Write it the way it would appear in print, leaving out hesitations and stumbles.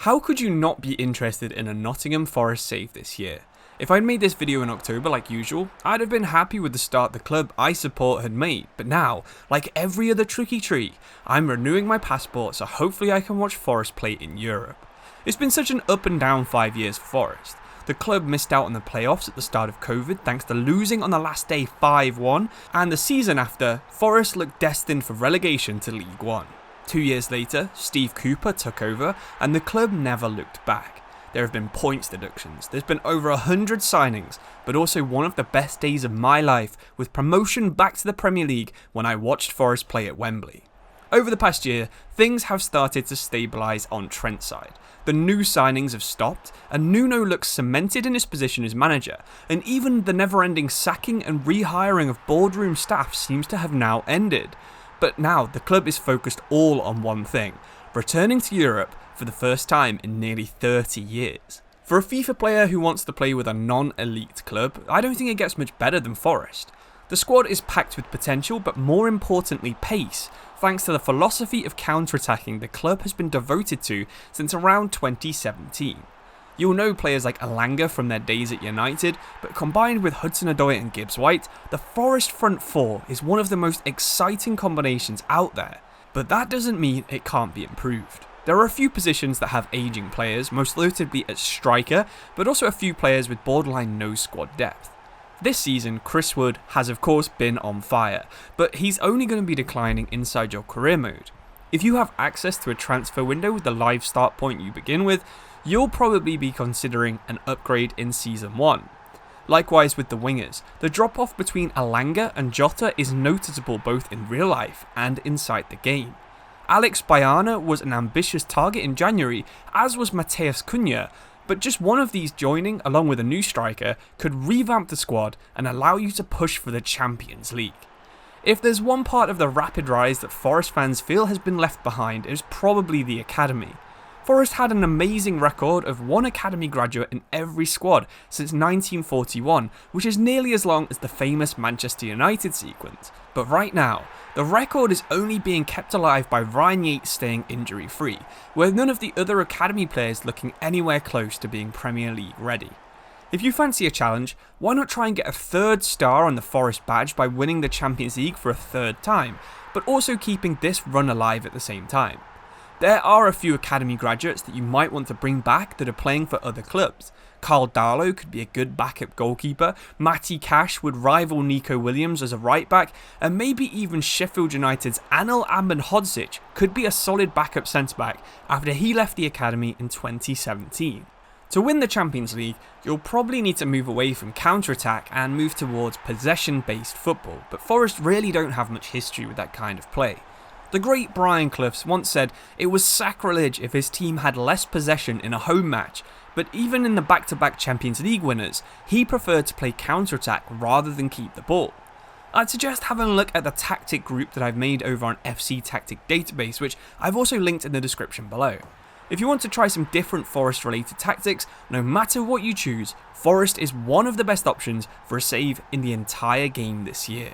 How could you not be interested in a Nottingham Forest save this year? If I'd made this video in October like usual, I'd have been happy with the start the club I support had made, but now, like every other tricky tree, I'm renewing my passport so hopefully I can watch Forest play in Europe. It's been such an up and down 5 years for Forest. The club missed out on the playoffs at the start of COVID thanks to losing on the last day 5-1, and the season after, Forest looked destined for relegation to League One. 2 years later, Steve Cooper took over and the club never looked back. There have been points deductions, there's been over 100 signings, but also one of the best days of my life with promotion back to the Premier League when I watched Forest play at Wembley. Over the past year, things have started to stabilise on Trent's side. The new signings have stopped, and Nuno looks cemented in his position as manager, and even the never-ending sacking and rehiring of boardroom staff seems to have now ended. But now the club is focused all on one thing: returning to Europe for the first time in nearly 30 years. For a FIFA player who wants to play with a non-elite club, I don't think it gets much better than Forest. The squad is packed with potential, but more importantly pace, thanks to the philosophy of counter-attacking the club has been devoted to since around 2017. You'll know players like Elanga from their days at United, but combined with Hudson-Odoi and Gibbs-White, the Forest front four is one of the most exciting combinations out there. But that doesn't mean it can't be improved. There are a few positions that have ageing players, most notably at striker, but also a few players with borderline no squad depth. This season, Chris Wood has of course been on fire, but he's only going to be declining inside your career mode. If you have access to a transfer window with the live start point you begin with, you'll probably be considering an upgrade in Season 1. Likewise with the wingers, the drop off between Elanga and Jota is noticeable both in real life and inside the game. Alex Bayana was an ambitious target in January, as was Matheus Cunha, but just one of these joining along with a new striker could revamp the squad and allow you to push for the Champions League. If there's one part of the rapid rise that Forest fans feel has been left behind, it is probably the academy. Forest had an amazing record of one academy graduate in every squad since 1941, which is nearly as long as the famous Manchester United sequence. But right now, the record is only being kept alive by Ryan Yates staying injury free, with none of the other academy players looking anywhere close to being Premier League ready. If you fancy a challenge, why not try and get a third star on the Forest badge by winning the Champions League for a third time, but also keeping this run alive at the same time? There are a few academy graduates that you might want to bring back that are playing for other clubs. Carl Darlow could be a good backup goalkeeper, Matty Cash would rival Nico Williams as a right back, and maybe even Sheffield United's Anel Ahmedhodzic could be a solid backup centre back after he left the academy in 2017. To win the Champions League, you'll probably need to move away from counter-attack and move towards possession-based football, but Forest really don't have much history with that kind of play. The great Brian Clough once said it was sacrilege if his team had less possession in a home match, but even in the back-to-back Champions League winners, he preferred to play counter-attack rather than keep the ball. I'd suggest having a look at the tactic group that I've made over on FC Tactic Database, which I've also linked in the description below. If you want to try some different Forest related tactics, no matter what you choose, Forest is one of the best options for a save in the entire game this year.